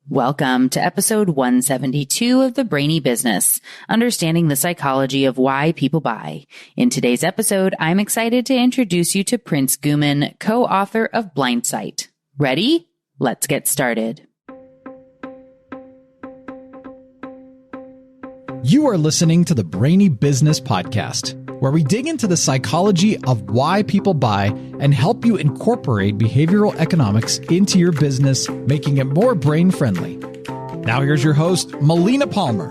Welcome to episode 172 of the Brainy Business, understanding the psychology of why people buy. In today's episode, I'm excited to introduce you to Prince Ghuman, co-author of Blindsight. Ready? Let's get started. You are listening to the Brainy Business Podcast, where we dig into the psychology of why people buy and help you incorporate behavioral economics into your business, making it more brain-friendly. Now here's your host, Melina Palmer.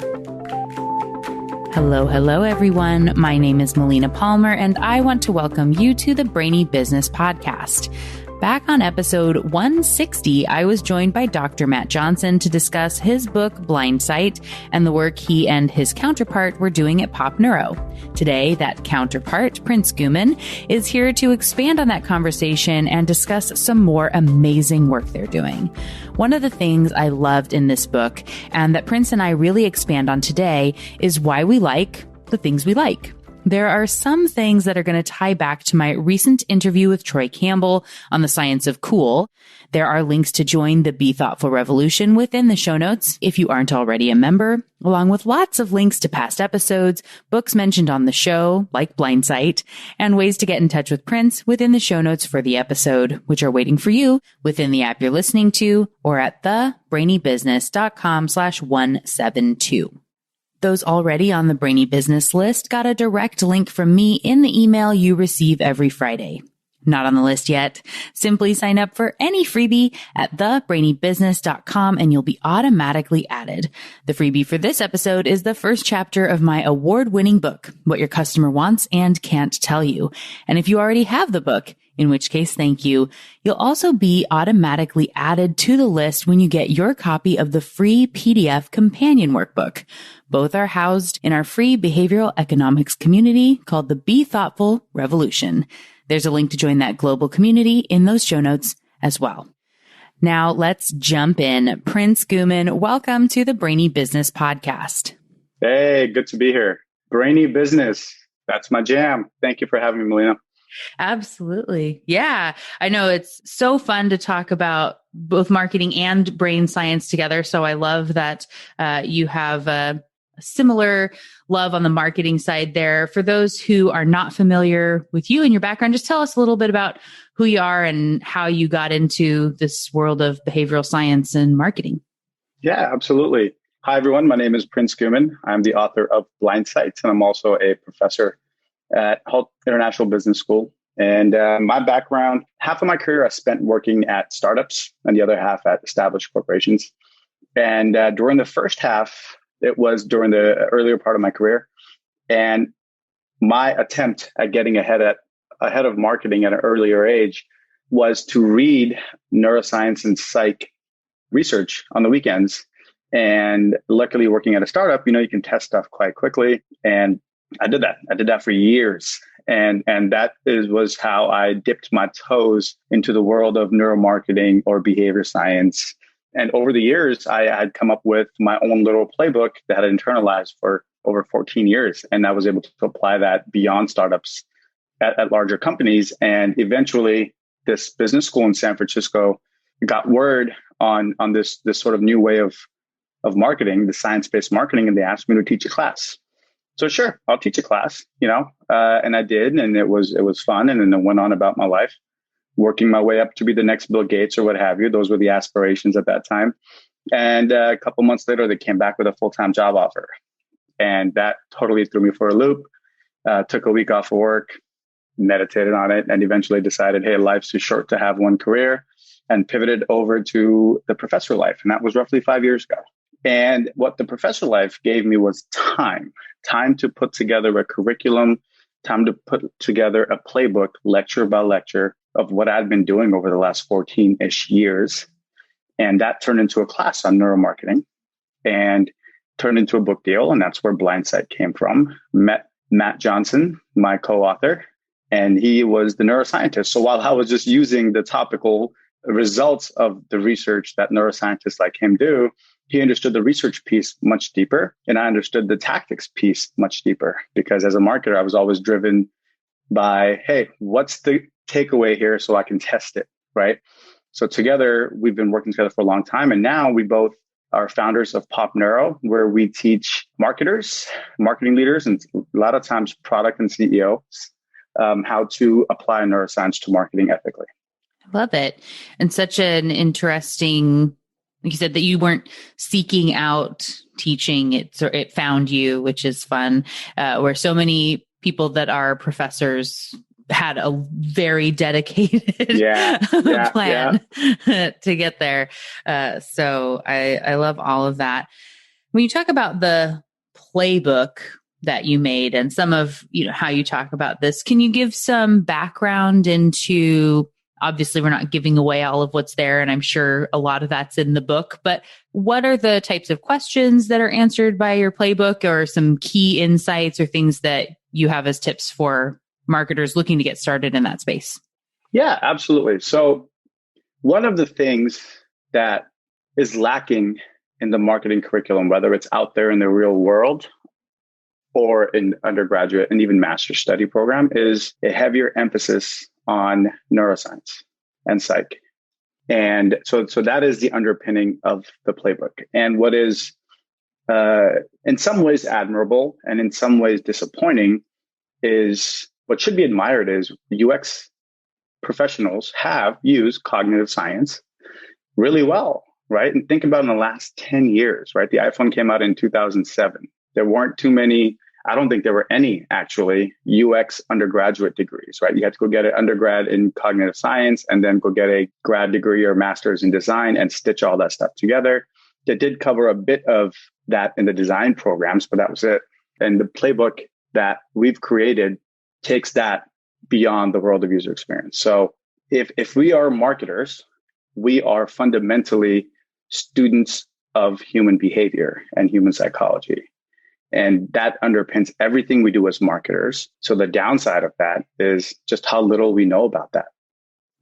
Hello, everyone. My name is Melina Palmer, and I want to welcome you to the Brainy Business Podcast. Back on episode 160, I was joined by Dr. Matt Johnson to discuss his book, Blindsight, and the work he and his counterpart were doing at Pop Neuro. Today, that counterpart, Prince Ghuman, is here to expand on that conversation and discuss some more amazing work they're doing. One of the things I loved in this book, and that Prince and I really expand on today, is why we like the things we like. There are some things that are going to tie back to my recent interview with Troy Campbell on the science of cool. There are links to join the Be Thoughtful Revolution within the show notes if you aren't already a member, along with lots of links to past episodes, books mentioned on the show, like Blindsight, and ways to get in touch with Prince within the show notes for the episode, which are waiting for you within the app you're listening to or at thebrainybusiness.com/172. Those already on the Brainy Business list got a direct link from me in the email you receive every Friday. Not on the list yet? Simply sign up for any freebie at thebrainybusiness.com and you'll be automatically added. The freebie for this episode is the first chapter of my award-winning book, What Your Customer Wants and Can't Tell You. And if you already have the book, in which case, thank you, you'll also be automatically added to the list when you get your copy of the free PDF companion workbook. Both are housed in our free behavioral economics community called the Be Thoughtful Revolution. There's a link to join that global community in those show notes as well. Now let's jump in. Prince Ghuman, welcome to the Brainy Business Podcast. Hey, good to be here. Brainy Business. That's my jam. Thank you for having me, Melina. Absolutely. Yeah. I know it's so fun to talk about both marketing and brain science together. So I love that you have a similar love on the marketing side there. For those who are not familiar with you and your background, just tell us a little bit about who you are and how you got into this world of behavioral science and marketing. Yeah, absolutely. Hi, everyone. My name is Prince Ghuman. I'm the author of Blindsight, and I'm also a professor at Holt International Business School. And my background, half of my career I spent working at startups and the other half at established corporations. And during the first half, it was during the earlier part of my career. And my attempt at getting ahead of marketing at an earlier age was to read neuroscience and psych research on the weekends. And luckily, working at a startup, you can test stuff quite quickly. And I did that. I did that for years. And that was how I dipped my toes into the world of neuromarketing or behavior science. And over the years, I had come up with my own little playbook that I had internalized for over 14 years. And I was able to apply that beyond startups at larger companies. And eventually, this business school in San Francisco got word on this sort of new way of marketing, the science-based marketing, and they asked me to teach a class. So sure, I'll teach a class, and I did, and it was fun. And then I went on about my life, working my way up to be the next Bill Gates or what have you. Those were the aspirations at that time. And a couple months later, they came back with a full-time job offer. And that totally threw me for a loop. Took a week off of work, meditated on it, and eventually decided, hey, life's too short to have one career, and pivoted over to the professor life. And that was roughly 5 years ago. And what the professor life gave me was time to put together a curriculum, time to put together a playbook, lecture by lecture, of what I'd been doing over the last 14-ish years. And that turned into a class on neuromarketing and turned into a book deal. And that's where Blindsight came from. Met Matt Johnson, my co-author, and he was the neuroscientist. So while I was just using the topical results of the research that neuroscientists like him do, he understood the research piece much deeper, and I understood the tactics piece much deeper, because as a marketer, I was always driven by, hey, what's the takeaway here so I can test it, right? So together, we've been working together for a long time, and now we both are founders of Pop Neuro, where we teach marketers, marketing leaders, and a lot of times product and CEOs how to apply neuroscience to marketing ethically. I love it. And such an interesting, like you said, that you weren't seeking out teaching, it found you, which is fun, where so many people that are professors had a very dedicated plan to get there. So I love all of that. When you talk about the playbook that you made and some of, how you talk about this, can you give some background into, obviously we're not giving away all of what's there, and I'm sure a lot of that's in the book, but what are the types of questions that are answered by your playbook, or some key insights or things that you have as tips for marketers looking to get started in that space? Yeah, absolutely. So one of the things that is lacking in the marketing curriculum, whether it's out there in the real world or in undergraduate and even master's study program, is a heavier emphasis on neuroscience and psych. And so that is the underpinning of the playbook. And what is in some ways admirable and in some ways disappointing is what should be admired is UX professionals have used cognitive science really well, right? And think about in the last 10 years, right? The iPhone came out in 2007. There weren't too many, I don't think there were any actually UX undergraduate degrees, right? You had to go get an undergrad in cognitive science and then go get a grad degree or master's in design and stitch all that stuff together. They did cover a bit of that in the design programs, but that was it. And the playbook that we've created takes that beyond the world of user experience. So if we are marketers, we are fundamentally students of human behavior and human psychology. And that underpins everything we do as marketers. So the downside of that is just how little we know about that.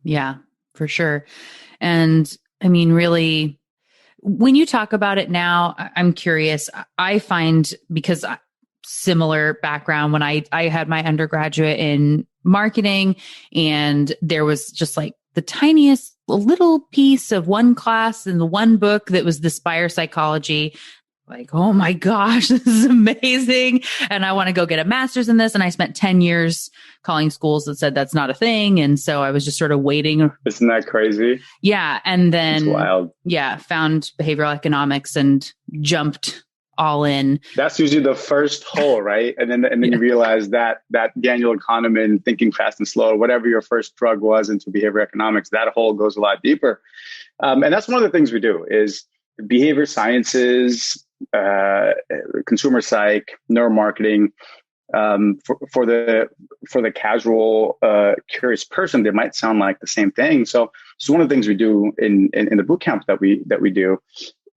Yeah, for sure. And I mean, really, when you talk about it now, I'm curious. I find, because similar background, when I had my undergraduate in marketing, and there was just like the tiniest little piece of one class in the one book that was the Spire psychology. Like, oh my gosh, this is amazing. And I want to go get a master's in this. And I spent 10 years calling schools that said that's not a thing. And so I was just sort of waiting. Isn't that crazy? Yeah. And then, it's wild. Yeah, found behavioral economics and jumped all in. That's usually the first hole, right? And then you realize that Daniel Kahneman, Thinking Fast and Slow, whatever your first drug was into behavioral economics, that hole goes a lot deeper. And that's one of the things we do is behavior sciences, consumer psych, neuromarketing. For the casual, curious person, they might sound like the same thing. So one of the things we do in the boot camp that we do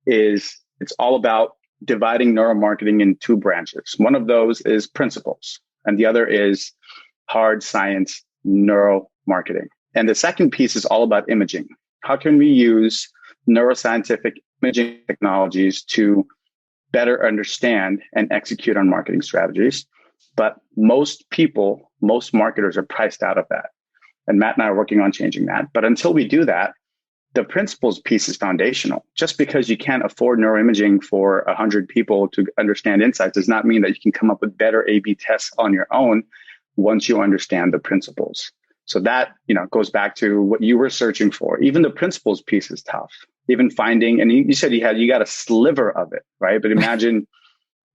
is it's all about dividing neuromarketing in two branches. One of those is principles, and the other is hard science neuromarketing. And the second piece is all about imaging. How can we use neuroscientific imaging technologies to better understand and execute on marketing strategies? But most marketers are priced out of that. And Matt and I are working on changing that. But until we do that, the principles piece is foundational. Just because you can't afford neuroimaging for 100 people to understand insights does not mean that you can come up with better A/B tests on your own once you understand the principles. So that, goes back to what you were searching for. Even the principles piece is tough. Even finding, and you said you got a sliver of it, right? But imagine,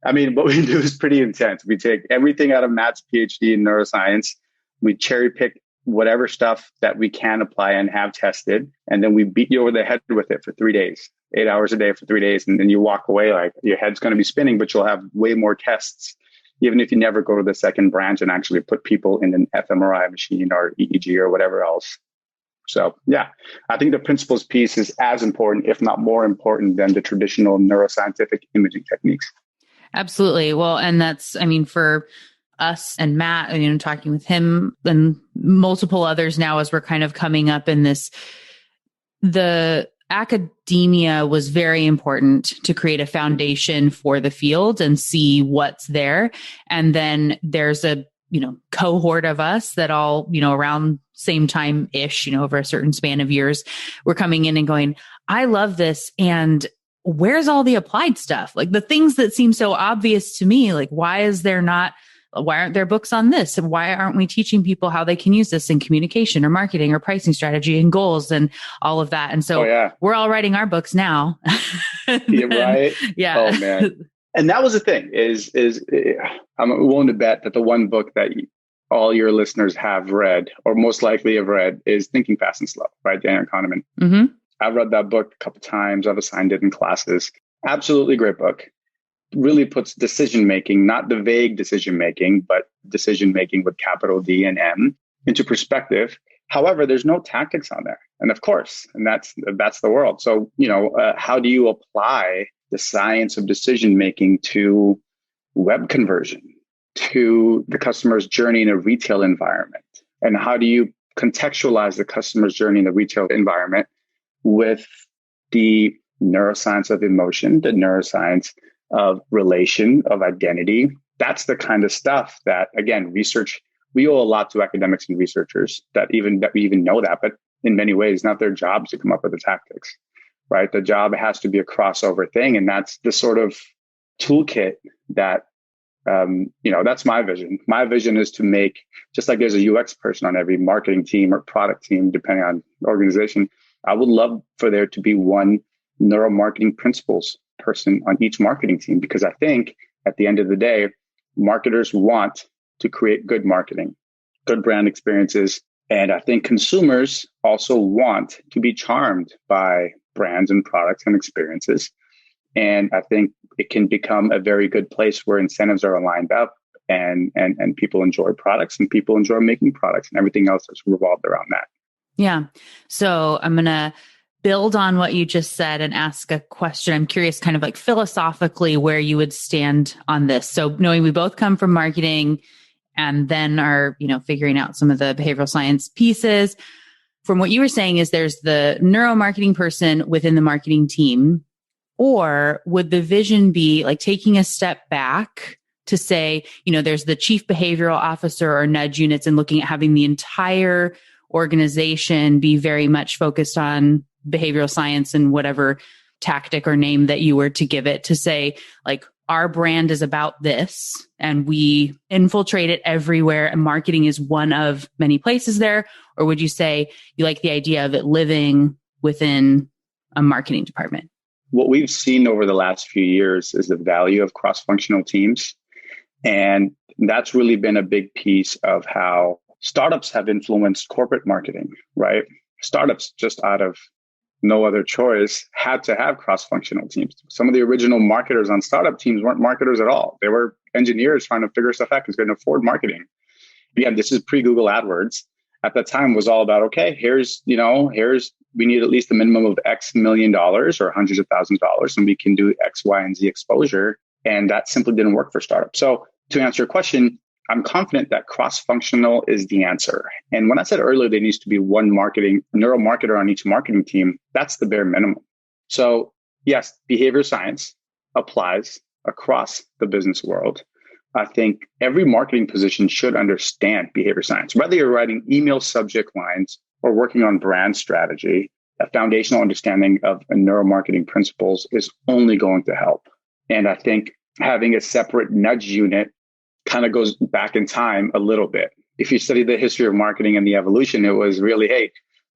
what we do is pretty intense. We take everything out of Matt's PhD in neuroscience. We cherry pick whatever stuff that we can apply and have tested. And then we beat you over the head with it for 3 days, 8 hours a day for 3 days. And then you walk away like your head's going to be spinning, but you'll have way more tests, even if you never go to the second branch and actually put people in an fMRI machine or EEG or whatever else. So yeah, I think the principles piece is as important, if not more important, than the traditional neuroscientific imaging techniques. Absolutely. Well, and that's, for us and Matt, talking with him and multiple others now as we're kind of coming up in this, the academia was very important to create a foundation for the field and see what's there. And then there's a, cohort of us that all, around same time-ish, over a certain span of years, we're coming in and going, I love this. And where's all the applied stuff? Like the things that seem so obvious to me, like why aren't there books on this? And why aren't we teaching people how they can use this in communication or marketing or pricing strategy and goals and all of that? And so we're all writing our books now. You're right. Yeah. Oh man. And that was the thing is I'm willing to bet that the one book that all your listeners have read or most likely have read is Thinking Fast and Slow by Daniel Kahneman. Mm-hmm. I've read that book a couple of times. I've assigned it in classes. Absolutely great book. Really puts decision-making, not the vague decision-making, but decision-making with capital D and M into perspective. However, there's no tactics on there. And of course, and that's the world. So, how do you apply the science of decision-making to web conversion, to the customer's journey in a retail environment? And how do you contextualize the customer's journey in the retail environment with the neuroscience of emotion, the neuroscience of relation, of identity? That's the kind of stuff that, again, research, we owe a lot to academics and researchers that we even know that, but in many ways, not their job to come up with the tactics, right? The job has to be a crossover thing. And that's the sort of toolkit that, that's my vision. My vision is to make, just like there's a UX person on every marketing team or product team, depending on organization, I would love for there to be one neuromarketing principles person on each marketing team, because I think at the end of the day, marketers want to create good marketing, good brand experiences. And I think consumers also want to be charmed by brands and products and experiences. And I think it can become a very good place where incentives are aligned up and people enjoy products and people enjoy making products and everything else that's revolved around that. Yeah. So I'm going to build on what you just said and ask a question. I'm curious kind of like philosophically where you would stand on this. So knowing we both come from marketing and then are, figuring out some of the behavioral science pieces, from what you were saying is there's the neuromarketing person within the marketing team, or would the vision be like taking a step back to say, there's the chief behavioral officer or nudge units and looking at having the entire organization be very much focused on behavioral science and whatever tactic or name that you were to give it, to say like our brand is about this and we infiltrate it everywhere and marketing is one of many places there? Or would you say you like the idea of it living within a marketing department? What we've seen over the last few years is the value of cross-functional teams. And that's really been a big piece of how startups have influenced corporate marketing, right? Startups, just out of no other choice, had to have cross-functional teams. Some of the original marketers on startup teams weren't marketers at all. They were engineers trying to figure stuff out because they couldn't afford marketing. Again, this is pre-Google AdWords. At that time, was all about, okay, here's we need at least a minimum of X million dollars or hundreds of thousands of dollars, and we can do X, Y, and Z exposure. And that simply didn't work for startups. So to answer your question, I'm confident that cross-functional is the answer. And when I said earlier, there needs to be one neuromarketer on each marketing team, that's the bare minimum. So yes, behavior science applies across the business world. I think every marketing position should understand behavior science. Whether you're writing email subject lines or working on brand strategy, a foundational understanding of neuromarketing principles is only going to help. And I think having a separate nudge unit kind of goes back in time a little bit. If you study the history of marketing and the evolution, it was really, hey,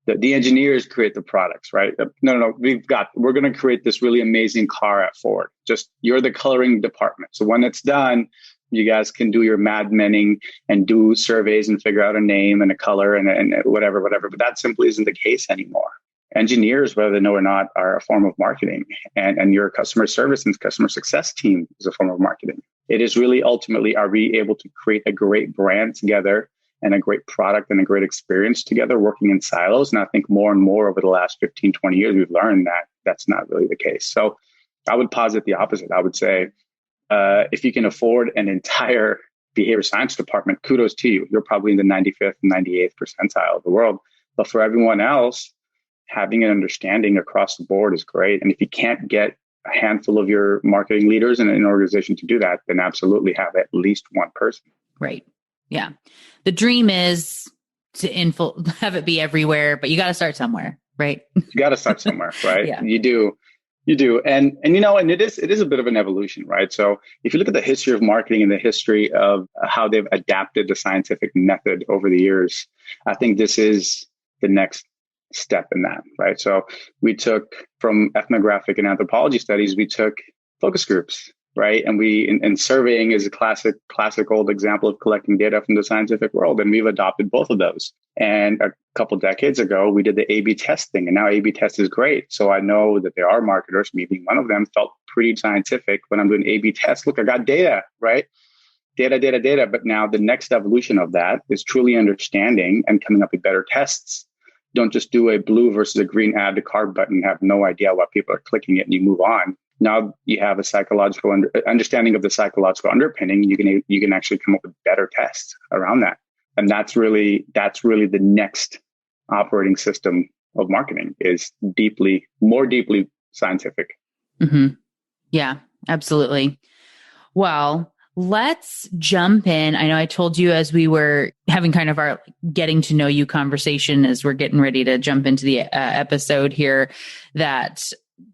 the engineers create the products, right? No, we're going to create this really amazing car at Ford. Just you're the coloring department. So when it's done, you guys can do your Mad Menning and do surveys and figure out a name and a color and whatever. But that simply isn't the case anymore. Engineers, whether they know or not, are a form of marketing. And your customer service and customer success team is a form of marketing. It is really ultimately, are we able to create a great brand together and a great product and a great experience together working in silos? And I think more and more over the last 15, 20 years, we've learned that that's not really the case. So I would posit the opposite. I would say, if you can afford an entire behavior science department, kudos to you. You're probably in the 95th and 98th percentile of the world. But for everyone else, having an understanding across the board is great. And if you can't get a handful of your marketing leaders in an organization to do that, then absolutely have at least one person. Right. Yeah. The dream is to have it be everywhere, but you got to start somewhere, right? You got to start somewhere, right? Yeah. You do. You do. And it is a bit of an evolution, right? So if you look at the history of marketing and the history of how they've adapted the scientific method over the years, I think this is the next step in that, right? So we took from ethnographic and anthropology studies, we took focus groups, right? And and surveying is a classic old example of collecting data from the scientific world. And we've adopted both of those. And a couple decades ago, we did the A/B testing, and now A/B test is great. So I know that there are marketers, me being one of them, felt pretty scientific when I'm doing A/B tests. Look, I got data, right? Data. But now the next evolution of that is truly understanding and coming up with better tests. Don't just do a blue versus a green add to cart button, have no idea why people are clicking it, and you move on. Now you have a psychological understanding of the psychological underpinning. You can actually come up with better tests around that, and that's really the next operating system of marketing is more deeply scientific. Mm-hmm. Yeah, absolutely. Well, let's jump in. I know I told you as we were having kind of our getting to know you conversation as we're getting ready to jump into the episode here that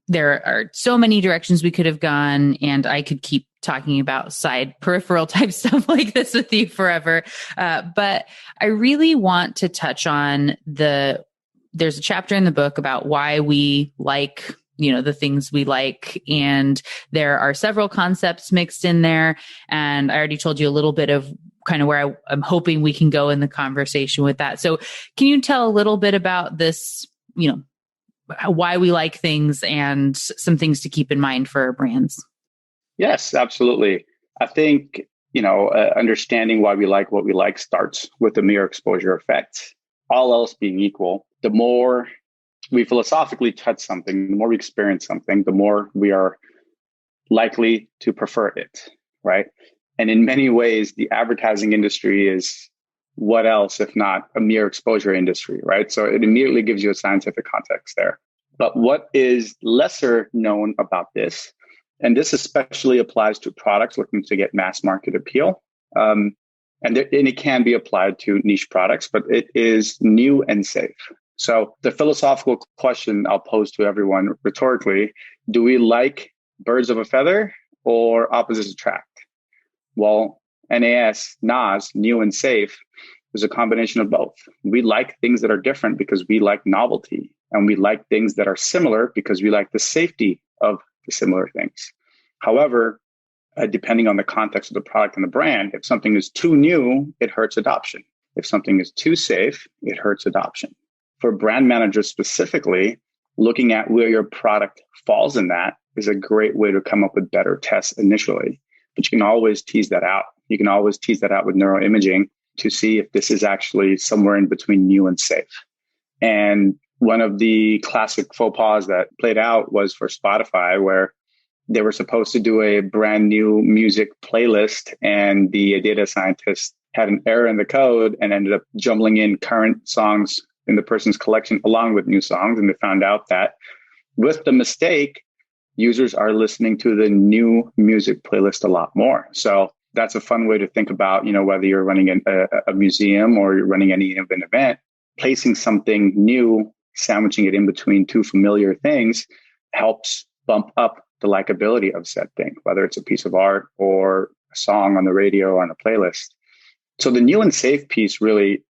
there are so many directions we could have gone, and I could keep talking about side peripheral type stuff like this with you forever. But I really want to touch on there's a chapter in the book about why we like, the things we like. And there are several concepts mixed in there. And I already told you a little bit of kind of where I'm hoping we can go in the conversation with that. So can you tell a little bit about this, why we like things and some things to keep in mind for our brands? Yes, absolutely. I think, understanding why we like what we like starts with the mere exposure effect. All else being equal, the more we philosophically touch something, the more we experience something, the more we are likely to prefer it, right? And in many ways, the advertising industry is what else if not a mere exposure industry, right? So it immediately gives you a scientific context there. But what is lesser known about this, and this especially applies to products looking to get mass market appeal, and it can be applied to niche products, but it is new and safe. So the philosophical question I'll pose to everyone rhetorically, do we like birds of a feather or opposites attract? Well, NAS, new and safe, is a combination of both. We like things that are different because we like novelty, and we like things that are similar because we like the safety of the similar things. However, depending on the context of the product and the brand, if something is too new, it hurts adoption. If something is too safe, it hurts adoption. For brand managers specifically, looking at where your product falls in that is a great way to come up with better tests initially. But you can always tease that out. You can always tease that out with neuroimaging to see if this is actually somewhere in between new and safe. And one of the classic faux pas that played out was for Spotify, where they were supposed to do a brand new music playlist, and the data scientist had an error in the code and ended up jumbling in current songs in the person's collection along with new songs. And they found out that with the mistake, users are listening to the new music playlist a lot more. So that's a fun way to think about, whether you're running a museum or you're running any event, placing something new, sandwiching it in between two familiar things helps bump up the likability of said thing, whether it's a piece of art or a song on the radio or on a playlist. So the new and safe piece really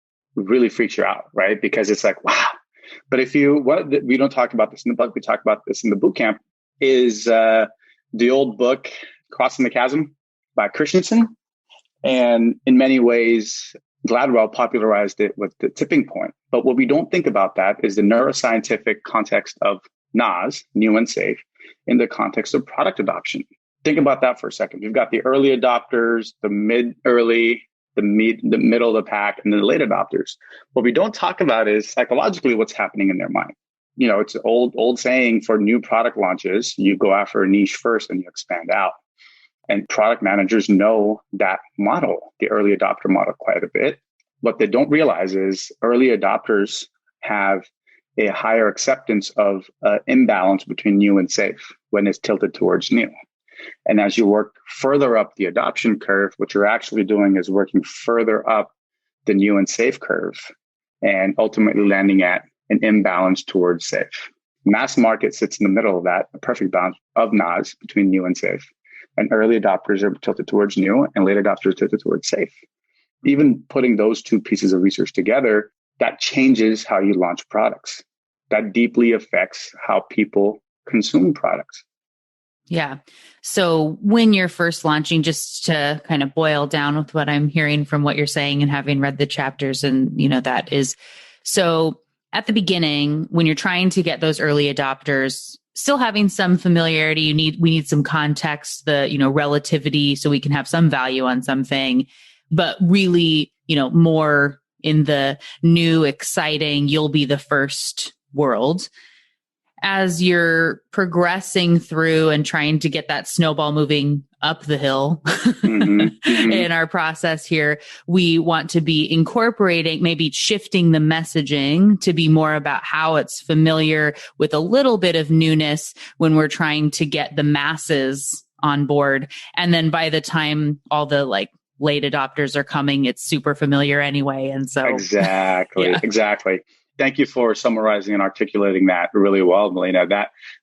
freaks you out, right? Because it's like, wow. But we don't talk about this in the book, we talk about this in the boot camp, is the old book, Crossing the Chasm by Christensen. And in many ways, Gladwell popularized it with the tipping point. But what we don't think about that is the neuroscientific context of NAS, new and safe, in the context of product adoption. Think about that for a second. We've got the early adopters, the mid-early, the middle of the pack, and the late adopters. What we don't talk about is psychologically what's happening in their mind. It's an old saying for new product launches, you go after a niche first and you expand out. And product managers know that model, the early adopter model, quite a bit. What they don't realize is early adopters have a higher acceptance of imbalance between new and safe when it's tilted towards new. And as you work further up the adoption curve, what you're actually doing is working further up the new and safe curve and ultimately landing at an imbalance towards safe. Mass market sits in the middle of that, a perfect balance of NOS between new and safe. And early adopters are tilted towards new and late adopters are tilted towards safe. Even putting those two pieces of research together, that changes how you launch products. That deeply affects how people consume products. Yeah. So when you're first launching, just to kind of boil down with what I'm hearing from what you're saying and having read the chapters, and that is, so at the beginning, when you're trying to get those early adopters, still having some familiarity, we need some context, the relativity, so we can have some value on something, but really, more in the new, exciting, you'll be the first world. As you're progressing through and trying to get that snowball moving up the hill in our process here, we want to be incorporating, maybe shifting the messaging to be more about how it's familiar with a little bit of newness when we're trying to get the masses on board. And then by the time all the late adopters are coming, it's super familiar anyway. And so Exactly. Thank you for summarizing and articulating that really well, Melina.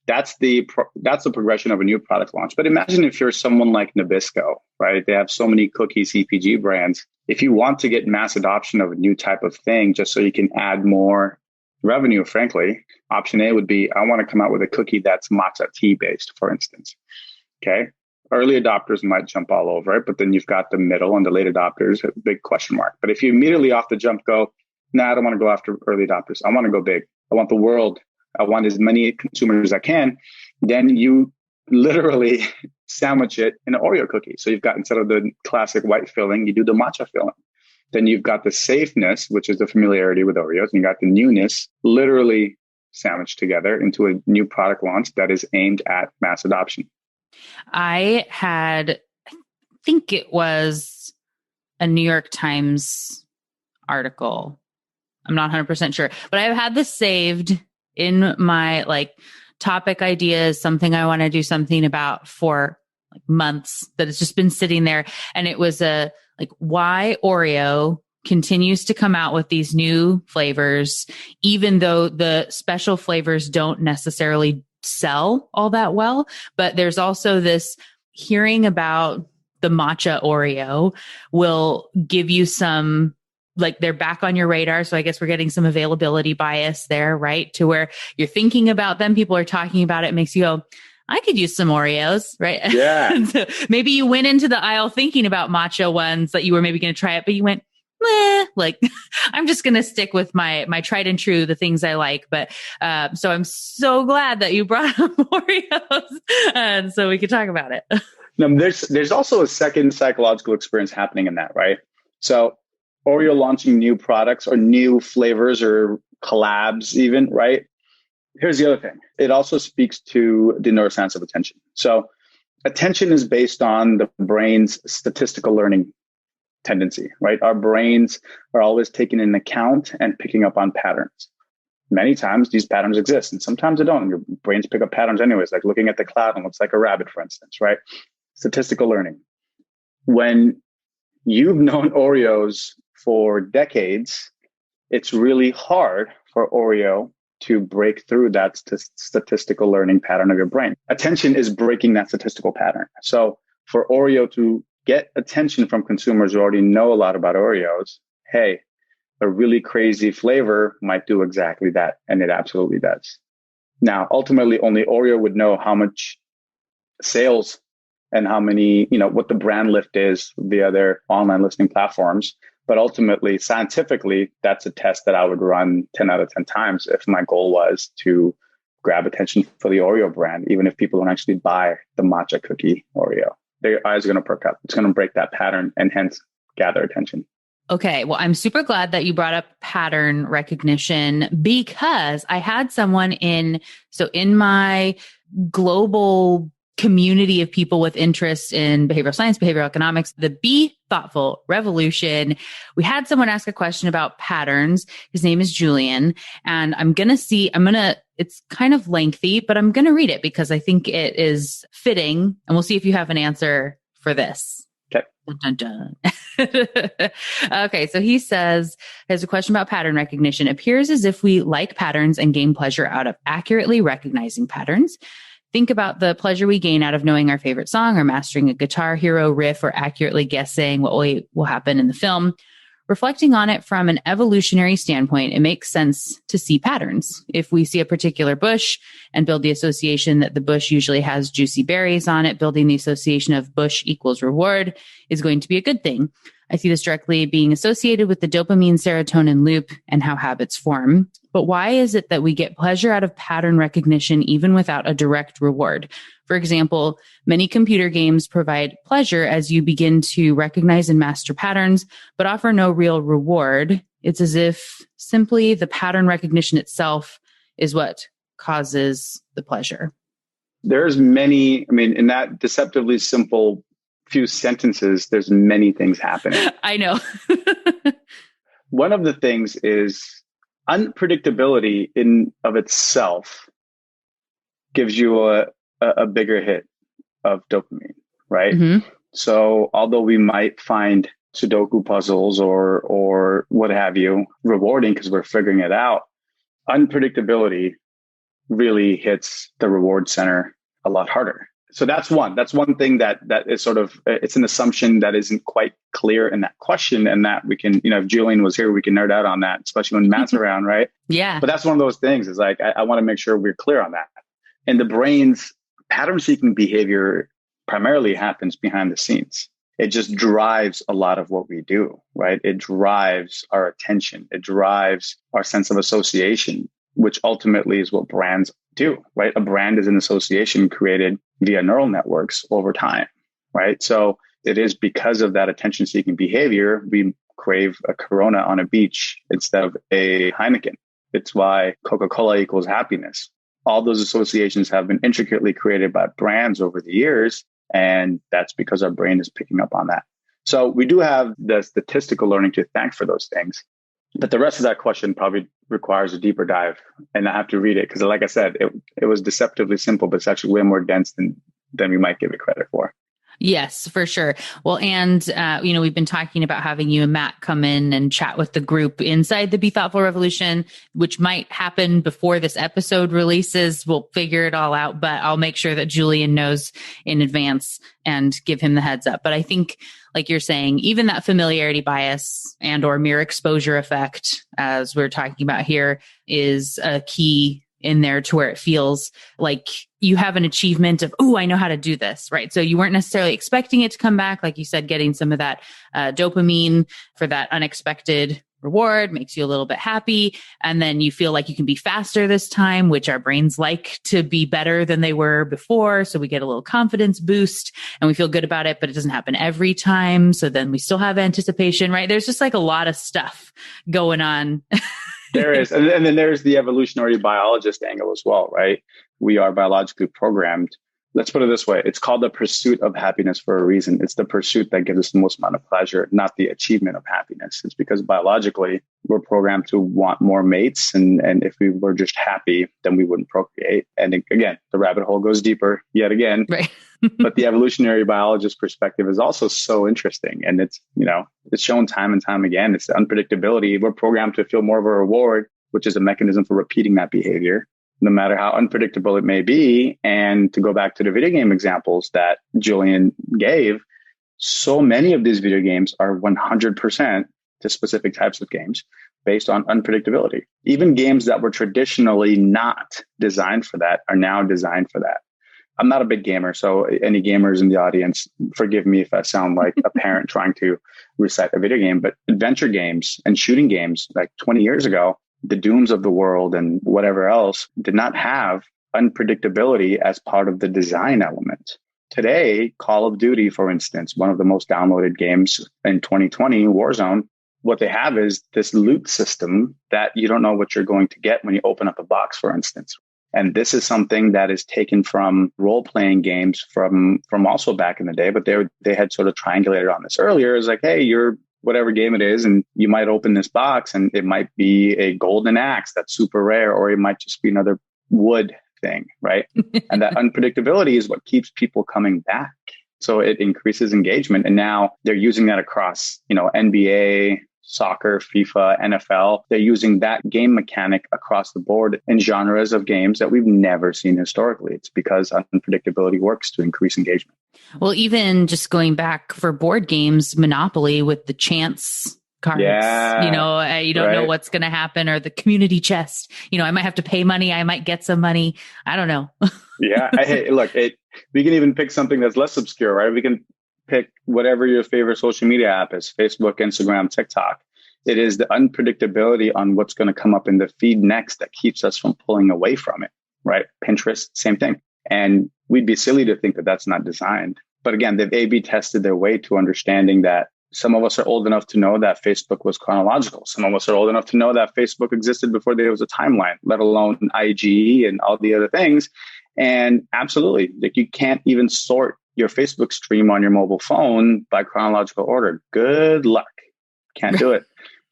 That's the progression of a new product launch. But imagine if you're someone like Nabisco, right? They have so many cookie CPG brands. If you want to get mass adoption of a new type of thing, just so you can add more revenue, frankly, option A would be, I want to come out with a cookie that's matcha tea based, for instance. Okay. Early adopters might jump all over it, but then you've got the middle and the late adopters, a big question mark. But if you immediately off the jump go, no, I don't want to go after early adopters. I want to go big. I want the world. I want as many consumers as I can. Then you literally sandwich it in an Oreo cookie. So you've got, instead of the classic white filling, you do the matcha filling. Then you've got the safeness, which is the familiarity with Oreos. And you got the newness literally sandwiched together into a new product launch that is aimed at mass adoption. I think it was a New York Times article. I'm not 100% sure, but I've had this saved in my topic ideas, something I want to do something about for months, that it's just been sitting there. And it was why Oreo continues to come out with these new flavors, even though the special flavors don't necessarily sell all that well. But there's also this hearing about the matcha Oreo will give you some, they're back on your radar. So I guess we're getting some availability bias there, right? To where you're thinking about them. People are talking about it. It makes you go, I could use some Oreos, right? Yeah. So maybe you went into the aisle thinking about matcha ones that you were maybe going to try it, but you went, I'm just going to stick with my tried and true, the things I like. But, so I'm so glad that you brought up Oreos and so we could talk about it. Now, there's also a second psychological experience happening in that, right? So Oreo launching new products or new flavors or collabs even, right? Here's the other thing. It also speaks to the neuroscience of attention. So attention is based on the brain's statistical learning tendency, right? Our brains are always taking into account and picking up on patterns. Many times these patterns exist and sometimes they don't. Your brains pick up patterns anyways, like looking at the cloud and looks like a rabbit, for instance, right? Statistical learning. When you've known Oreos for decades, it's really hard for Oreo to break through that statistical learning pattern of your brain. Attention is breaking that statistical pattern. So for Oreo to get attention from consumers who already know a lot about Oreos, hey, a really crazy flavor might do exactly that. And it absolutely does. Now, ultimately, only Oreo would know how much sales and how many, what the brand lift is via their online listening platforms. But ultimately, scientifically, that's a test that I would run 10 out of 10 times if my goal was to grab attention for the Oreo brand, even if people don't actually buy the matcha cookie Oreo. Their eyes are going to perk up. It's going to break that pattern and hence gather attention. Okay. Well, I'm super glad that you brought up pattern recognition because I had someone in my global community of people with interest in behavioral science, behavioral economics, the Be Thoughtful Revolution. We had someone ask a question about patterns. His name is Julian. And it's kind of lengthy, but I'm going to read it because I think it is fitting. And we'll see if you have an answer for this. Okay. Dun, dun, dun. Okay, so he says, there's a question about pattern recognition. It appears as if we like patterns and gain pleasure out of accurately recognizing patterns. Think about the pleasure we gain out of knowing our favorite song or mastering a guitar hero riff or accurately guessing what will happen in the film. Reflecting on it from an evolutionary standpoint, it makes sense to see patterns. If we see a particular bush and build the association that the bush usually has juicy berries on it, building the association of bush equals reward is going to be a good thing. I see this directly being associated with the dopamine serotonin loop and how habits form. But why is it that we get pleasure out of pattern recognition even without a direct reward? For example, many computer games provide pleasure as you begin to recognize and master patterns, but offer no real reward. It's as if simply the pattern recognition itself is what causes the pleasure. There's many, in that deceptively simple few sentences, there's many things happening. I know. One of the things is unpredictability in of itself gives you a bigger hit of dopamine, right? Mm-hmm. So although we might find Sudoku puzzles or what have you rewarding because we're figuring it out, unpredictability really hits the reward center a lot harder. So that's one thing that is sort of, it's an assumption that isn't quite clear in that question, and that we can, if Julian was here, we can nerd out on that, especially when Matt's around, right? Yeah. But that's one of those things is like, I want to make sure we're clear on that. And the brain's pattern seeking behavior primarily happens behind the scenes. It just drives a lot of what we do, right? It drives our attention. It drives our sense of association, which ultimately is what brands do, right? A brand is an association created via neural networks over time, right? So it is because of that attention-seeking behavior, we crave a Corona on a beach instead of a Heineken. It's why Coca-Cola equals happiness. All those associations have been intricately created by brands over the years, and that's because our brain is picking up on that. So we do have the statistical learning to thank for those things. But the rest of that question probably requires a deeper dive, and I have to read it because, like I said, it was deceptively simple, but it's actually way more dense than we might give it credit for. Yes, for sure. Well, and, we've been talking about having you and Matt come in and chat with the group inside the Be Thoughtful Revolution, which might happen before this episode releases. We'll figure it all out, but I'll make sure that Julian knows in advance and give him the heads up. But I think, like you're saying, even that familiarity bias and or mere exposure effect, as we're talking about here, is a key in there to where it feels like you have an achievement of, oh, I know how to do this, right? So you weren't necessarily expecting it to come back. Like you said, getting some of that dopamine for that unexpected reward makes you a little bit happy. And then you feel like you can be faster this time, which our brains like to be better than they were before. So we get a little confidence boost and we feel good about it, but it doesn't happen every time. So then we still have anticipation, right? There's just like a lot of stuff going on. There is. And then there's the evolutionary biologist angle as well, right? We are biologically programmed. Let's put it this way. It's called the pursuit of happiness for a reason. It's the pursuit that gives us the most amount of pleasure, not the achievement of happiness. It's because biologically we're programmed to want more mates. And if we were just happy, then we wouldn't procreate. And again, the rabbit hole goes deeper yet again. Right. But the evolutionary biologist perspective is also so interesting. And it's shown time and time again. It's the unpredictability. We're programmed to feel more of a reward, which is a mechanism for repeating that behavior, no matter how unpredictable it may be. And to go back to the video game examples that Julian gave, so many of these video games are 100% to specific types of games based on unpredictability. Even games that were traditionally not designed for that are now designed for that. I'm not a big gamer, so any gamers in the audience, forgive me if I sound like a parent trying to recite a video game, but adventure games and shooting games like 20 years ago, the Dooms of the world and whatever else did not have unpredictability as part of the design element. Today, Call of Duty, for instance, one of the most downloaded games in 2020, Warzone, what they have is this loot system that you don't know what you're going to get when you open up a box, for instance. And this is something that is taken from role-playing games from also back in the day, but they had sort of triangulated on this earlier. It's like, hey, you're whatever game it is, and you might open this box and it might be a golden axe that's super rare, or it might just be another wood thing, right? And that unpredictability is what keeps people coming back. So it increases engagement. And now they're using that across, NBA, soccer, FIFA, NFL. They're using that game mechanic across the board in genres of games that we've never seen historically. It's because unpredictability works to increase engagement. Well, even just going back for board games, Monopoly with the chance cards, you don't know what's going to happen, or the community chest, I might have to pay money. I might get some money. I don't know. Yeah. We can even pick something that's less obscure, right? We can pick whatever your favorite social media app is, Facebook, Instagram, TikTok. It is the unpredictability on what's going to come up in the feed next that keeps us from pulling away from it, right? Pinterest, same thing. And we'd be silly to think that that's not designed. But again, they've A/B tested their way to understanding that some of us are old enough to know that Facebook was chronological. Some of us are old enough to know that Facebook existed before there was a timeline, let alone IG and all the other things. And absolutely, you can't even sort your Facebook stream on your mobile phone by chronological order. Good luck. Can't do it.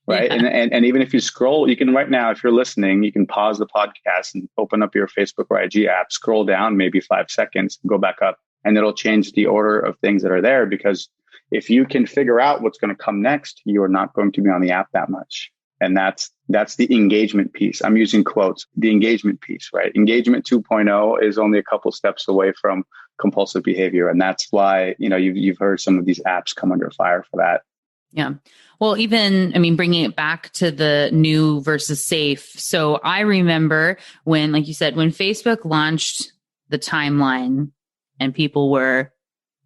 Right. Yeah. And even if you scroll, you can right now, if you're listening, you can pause the podcast and open up your Facebook or IG app, scroll down maybe 5 seconds, go back up, and it'll change the order of things that are there. Because if you can figure out what's going to come next, you are not going to be on the app that much. And that's the engagement piece. I'm using quotes, the engagement piece, right? Engagement 2.0 is only a couple steps away from compulsive behavior. And that's why, you've heard some of these apps come under fire for that. Yeah. Well, bringing it back to the new versus safe. So I remember when, like you said, when Facebook launched the timeline and people were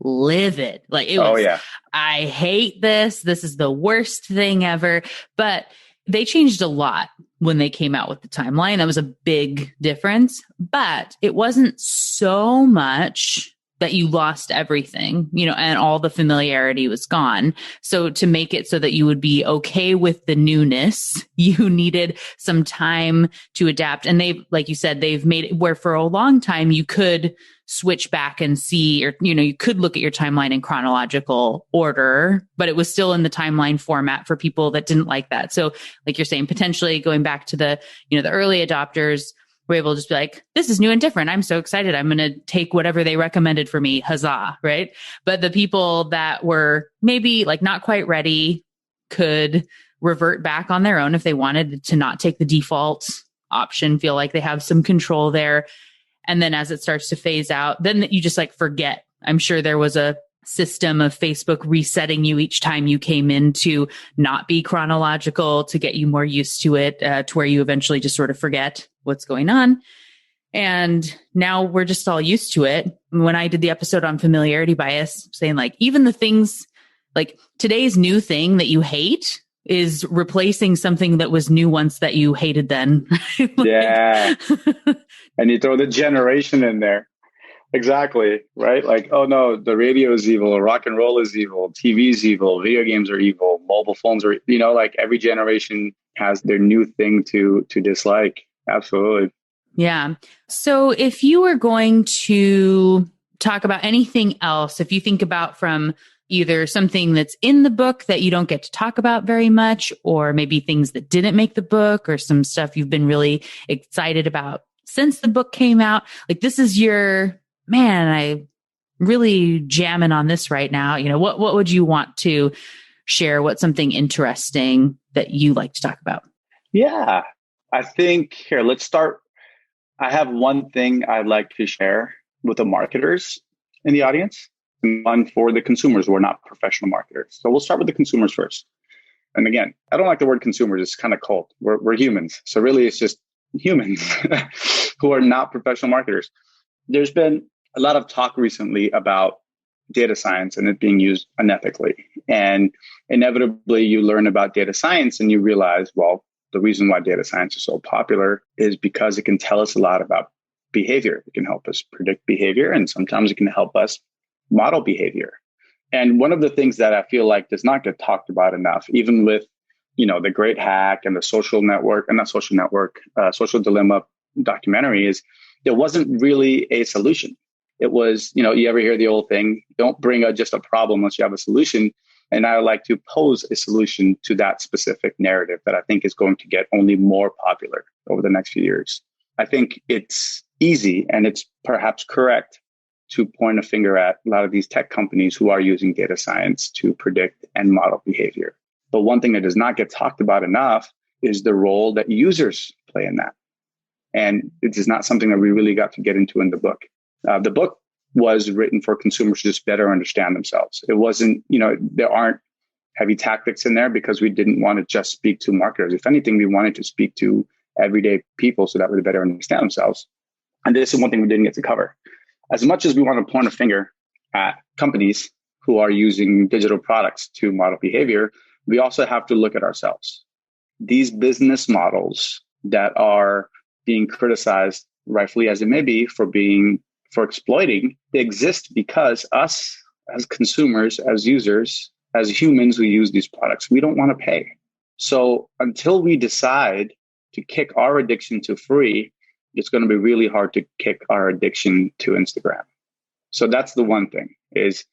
livid, like it was, oh, yeah. I hate this. This is the worst thing ever. But they changed a lot when they came out with the timeline. That was a big difference, but it wasn't so much that you lost everything, and all the familiarity was gone. So to make it so that you would be okay with the newness, you needed some time to adapt. And like you said, they've made it where for a long time you could switch back and see, or, you could look at your timeline in chronological order, but it was still in the timeline format for people that didn't like that. So like you're saying, potentially going back to the, the early adopters, we're able to just be like, this is new and different. I'm so excited. I'm going to take whatever they recommended for me. Huzzah. Right. But the people that were maybe like not quite ready could revert back on their own if they wanted to not take the default option, feel like they have some control there. And then as it starts to phase out, then you just like forget. I'm sure there was a system of Facebook resetting you each time you came in to not be chronological, to get you more used to it, to where you eventually just sort of forget what's going on. And now we're just all used to it. When I did the episode on familiarity bias, saying like, even the things like today's new thing that you hate is replacing something that was new once that you hated then. Yeah. And you throw the generation in there. Exactly. Right. Like, oh no, the radio is evil. Rock and roll is evil. TV is evil. Video games are evil. Mobile phones are, like every generation has their new thing to dislike. Absolutely. Yeah. So if you were going to talk about anything else, if you think about from either something that's in the book that you don't get to talk about very much, or maybe things that didn't make the book, or some stuff you've been really excited about since the book came out, like this is your, man, I really jamming on this right now. What would you want to share? What's something interesting that you like to talk about? Yeah, I think here, let's start. I have one thing I'd like to share with the marketers in the audience, and one for the consumers who are not professional marketers. So we'll start with the consumers first. And again, I don't like the word consumers. It's kind of cold. We're humans. So really it's just humans who are not professional marketers. There's been a lot of talk recently about data science and it being used unethically. And inevitably you learn about data science and you realize, well, the reason why data science is so popular is because it can tell us a lot about behavior. It can help us predict behavior, and sometimes it can help us model behavior. And one of the things that I feel like does not get talked about enough, even with, the Great Hack and the social dilemma documentary, is there wasn't really a solution. It was, you ever hear the old thing, don't bring just a problem unless you have a solution. And I would like to pose a solution to that specific narrative that I think is going to get only more popular over the next few years. I think it's easy and it's perhaps correct to point a finger at a lot of these tech companies who are using data science to predict and model behavior. But one thing that does not get talked about enough is the role that users play in that. And it is not something that we really got to get into in the book. The book was written for consumers to just better understand themselves. It wasn't, there aren't heavy tactics in there because we didn't want to just speak to marketers. If anything, we wanted to speak to everyday people so that they better understand themselves. And this is one thing we didn't get to cover. As much as we want to point a finger at companies who are using digital products to model behavior, we also have to look at ourselves. These business models that are being criticized, rightfully as it may be, for exploiting, they exist because us as consumers, as users, as humans who use these products, we don't want to pay. So until we decide to kick our addiction to free, it's going to be really hard to kick our addiction to Instagram. So that's the one thing is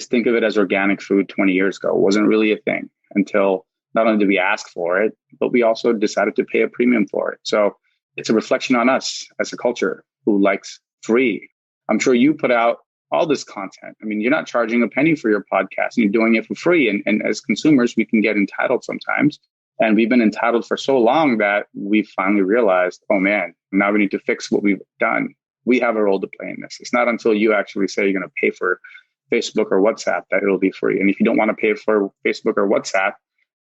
think of it as organic food 20 years ago. It wasn't really a thing until not only did we ask for it, but we also decided to pay a premium for it. So it's a reflection on us as a culture who likes free. I'm sure you put out all this content. I mean, you're not charging a penny for your podcast and you're doing it for free. And as consumers, we can get entitled sometimes. And we've been entitled for so long that we finally realized, oh man, now we need to fix what we've done. We have a role to play in this. It's not until you actually say you're going to pay for Facebook or WhatsApp that it'll be free. And if you don't want to pay for Facebook or WhatsApp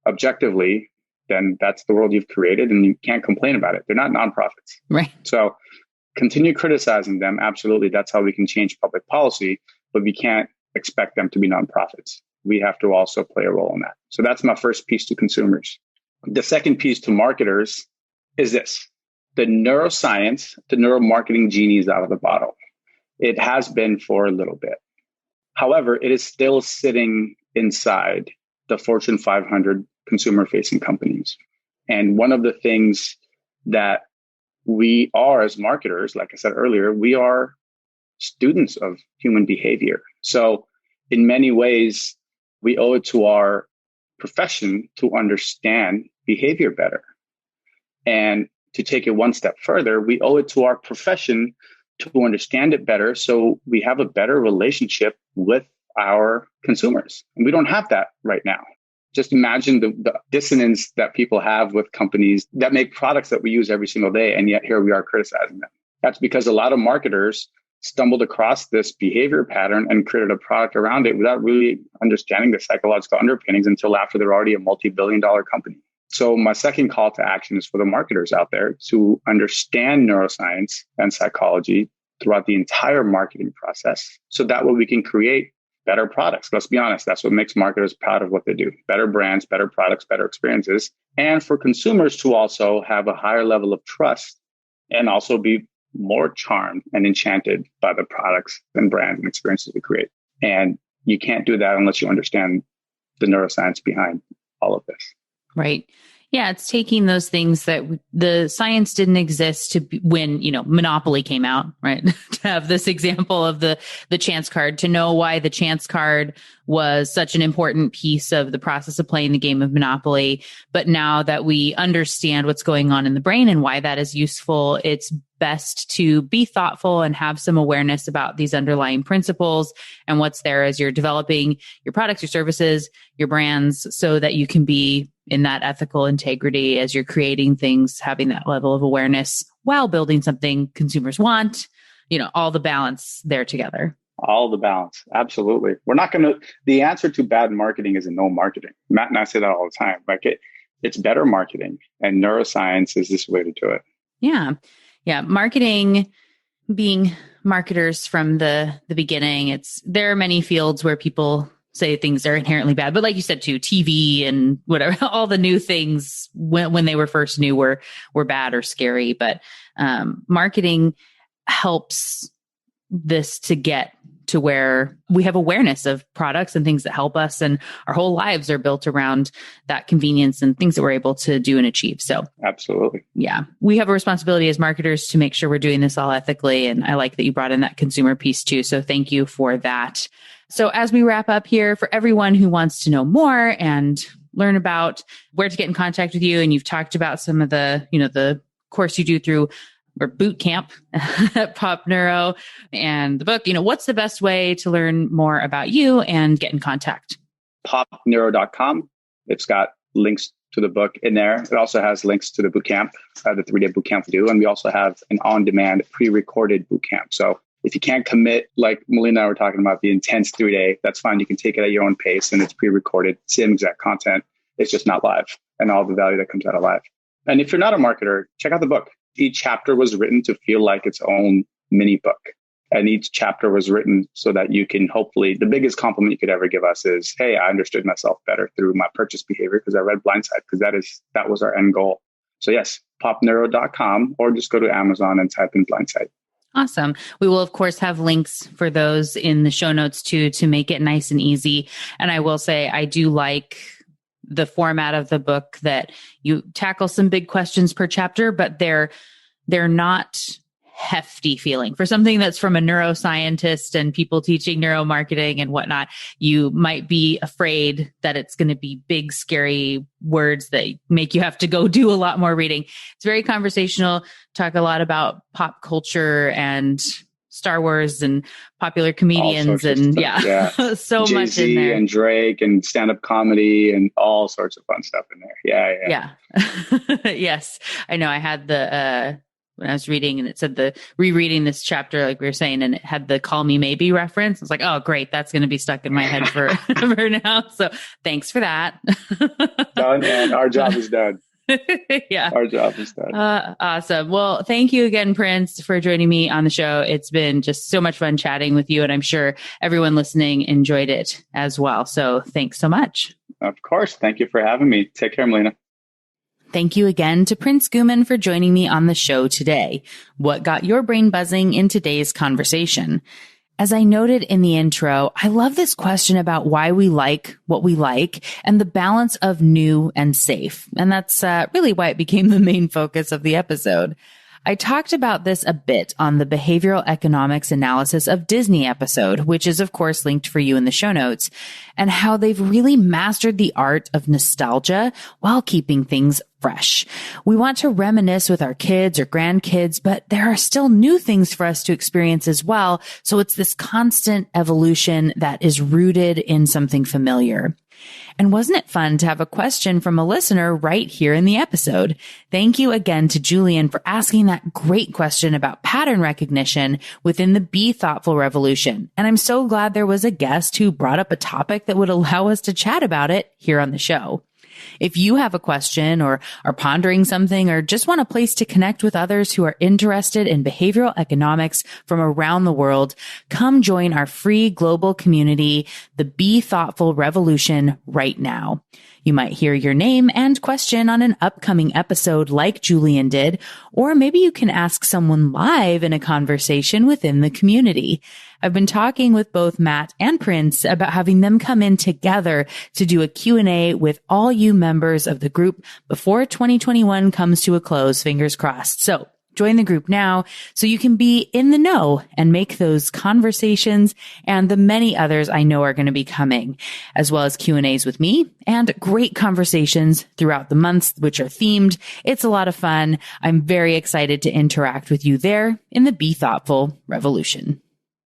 objectively, then that's the world you've created and you can't complain about it. They're not nonprofits. Right. So continue criticizing them. Absolutely. That's how we can change public policy, but we can't expect them to be nonprofits. We have to also play a role in that. So that's my first piece to consumers. The second piece to marketers is this. The neuroscience, the neuromarketing genie is out of the bottle. It has been for a little bit. However, it is still sitting inside the Fortune 500 consumer-facing companies. And one of the things that we are as marketers, like I said earlier, we are students of human behavior. So in many ways, we owe it to our profession to understand behavior better. And to take it one step further, we owe it to our profession to understand it better so we have a better relationship with our consumers. And we don't have that right now. Just imagine the dissonance that people have with companies that make products that we use every single day. And yet here we are criticizing them. That's because a lot of marketers stumbled across this behavior pattern and created a product around it without really understanding the psychological underpinnings until after they're already a multi-billion-dollar company. So my second call to action is for the marketers out there to understand neuroscience and psychology throughout the entire marketing process. So that way we can create better products. Let's be honest, that's what makes marketers proud of what they do. Better brands, better products, better experiences. And for consumers to also have a higher level of trust and also be more charmed and enchanted by the products and brands and experiences we create. And you can't do that unless you understand the neuroscience behind all of this. Right. Yeah, it's taking those things that the science didn't exist to when, Monopoly came out, right? To have this example of the chance card, to know why the chance card was such an important piece of the process of playing the game of Monopoly. But now that we understand what's going on in the brain and why that is useful, it's best to be thoughtful and have some awareness about these underlying principles and what's there as you're developing your products, your services, your brands, so that you can be in that ethical integrity as you're creating things, having that level of awareness while building something consumers want, all the balance there together. All the balance. Absolutely. The answer to bad marketing is no marketing. Matt and I say that all the time. It's better marketing, and neuroscience is this way to do it. Yeah. Yeah. Marketing, being marketers from the beginning, there are many fields where people say things are inherently bad, but like you said too, TV and whatever, all the new things when they were first new were bad or scary, but marketing helps this to get to where we have awareness of products and things that help us, and our whole lives are built around that convenience and things that we're able to do and achieve. So absolutely. Yeah. We have a responsibility as marketers to make sure we're doing this all ethically. And I like that you brought in that consumer piece too. So thank you for that. So as we wrap up here, for everyone who wants to know more and learn about where to get in contact with you, and you've talked about some of the, the course you do through or boot camp at Pop Neuro and the book, what's the best way to learn more about you and get in contact? popneuro.com. It's got links to the book in there. It also has links to the boot camp, the 3-day boot camp we do. And we also have an on-demand pre-recorded boot camp. So if you can't commit, like Melina and I were talking about, the intense 3-day, that's fine. You can take it at your own pace and it's pre-recorded, same exact content. It's just not live and all the value that comes out of live. And if you're not a marketer, check out the book. Each chapter was written to feel like its own mini book. And each chapter was written so that you can hopefully, the biggest compliment you could ever give us is, hey, I understood myself better through my purchase behavior because I read Blindsight, because that was our end goal. So yes, popneuro.com, or just go to Amazon and type in Blindsight. Awesome. We will, of course, have links for those in the show notes too, to make it nice and easy. And I will say, I do like the format of the book that you tackle some big questions per chapter, but they're not hefty feeling. For something that's from a neuroscientist and people teaching neuromarketing and whatnot, you might be afraid that it's going to be big, scary words that make you have to go do a lot more reading. It's very conversational, talk a lot about pop culture and Star Wars and popular comedians and so Jay-Z much in there. And Drake and stand-up comedy and all sorts of fun stuff in there. Yeah. Yes. I know I had when I was reading and it said rereading this chapter, like we were saying, and it had the Call Me Maybe reference. I was like, oh, great. That's going to be stuck in my head for now. So thanks for that. Done, and our job is done. Yeah. Our job is done. Awesome. Well, thank you again, Prince, for joining me on the show. It's been just so much fun chatting with you, and I'm sure everyone listening enjoyed it as well. So thanks so much. Of course. Thank you for having me. Take care, Melina. Thank you again to Prince Ghuman for joining me on the show today. What got your brain buzzing in today's conversation? As I noted in the intro, I love this question about why we like what we like and the balance of new and safe. And that's really why it became the main focus of the episode. I talked about this a bit on the behavioral economics analysis of Disney episode, which is of course linked for you in the show notes, and how they've really mastered the art of nostalgia while keeping things fresh. We want to reminisce with our kids or grandkids, but there are still new things for us to experience as well. So it's this constant evolution that is rooted in something familiar. And wasn't it fun to have a question from a listener right here in the episode? Thank you again to Julian for asking that great question about pattern recognition within the Be Thoughtful revolution. And I'm so glad there was a guest who brought up a topic that would allow us to chat about it here on the show. If you have a question or are pondering something or just want a place to connect with others who are interested in behavioral economics from around the world, come join our free global community, the Be Thoughtful Revolution, right now. You might hear your name and question on an upcoming episode like Julian did, or maybe you can ask someone live in a conversation within the community. I've been talking with both Matt and Prince about having them come in together to do a Q&A with all you members of the group before 2021 comes to a close, fingers crossed. So join the group now so you can be in the know and make those conversations and the many others I know are going to be coming, as well as Q&As with me and great conversations throughout the months, which are themed. It's a lot of fun. I'm very excited to interact with you there in the Be Thoughtful Revolution.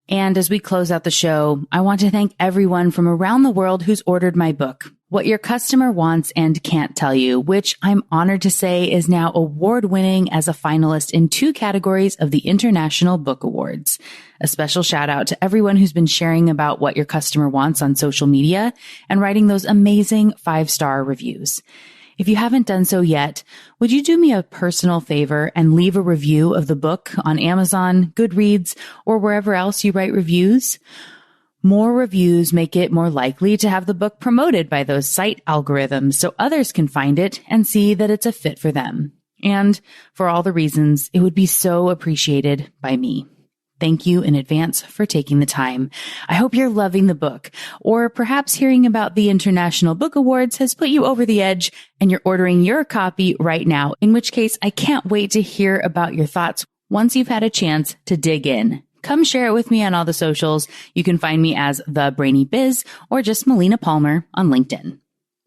And as we close out the show, I want to thank everyone from around the world who's ordered my book, What Your Customer Wants and Can't Tell You, which I'm honored to say is now award-winning as a finalist in 2 categories of the International Book Awards. A special shout out to everyone who's been sharing about What Your Customer Wants on social media and writing those amazing 5-star reviews. If you haven't done so yet, would you do me a personal favor and leave a review of the book on Amazon, Goodreads, or wherever else you write reviews? More reviews make it more likely to have the book promoted by those site algorithms so others can find it and see that it's a fit for them. And for all the reasons, it would be so appreciated by me. Thank you in advance for taking the time. I hope you're loving the book, or perhaps hearing about the International Book Awards has put you over the edge and you're ordering your copy right now, in which case I can't wait to hear about your thoughts once you've had a chance to dig in. Come share it with me on all the socials. You can find me as The Brainy Biz or just Melina Palmer on LinkedIn.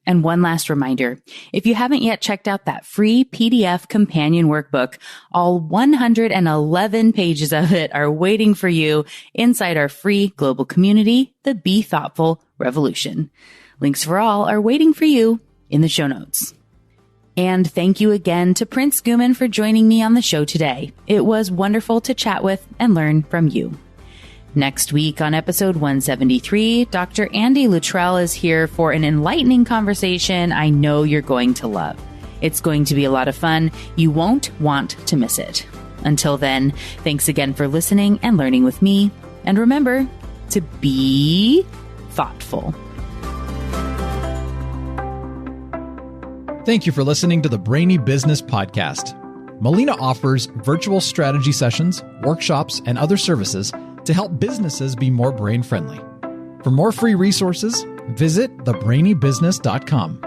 And one last reminder, if you haven't yet checked out that free PDF companion workbook, all 111 pages of it are waiting for you inside our free global community, the Be Thoughtful Revolution. Links for all are waiting for you in the show notes. And thank you again to Prince Ghuman for joining me on the show today. It was wonderful to chat with and learn from you. Next week on episode 173, Dr. Andy Luttrell is here for an enlightening conversation I know you're going to love. It's going to be a lot of fun. You won't want to miss it. Until then, thanks again for listening and learning with me. And remember to be thoughtful. Thank you for listening to the Brainy Business Podcast. Melina offers virtual strategy sessions, workshops, and other services to help businesses be more brain-friendly. For more free resources, visit thebrainybusiness.com.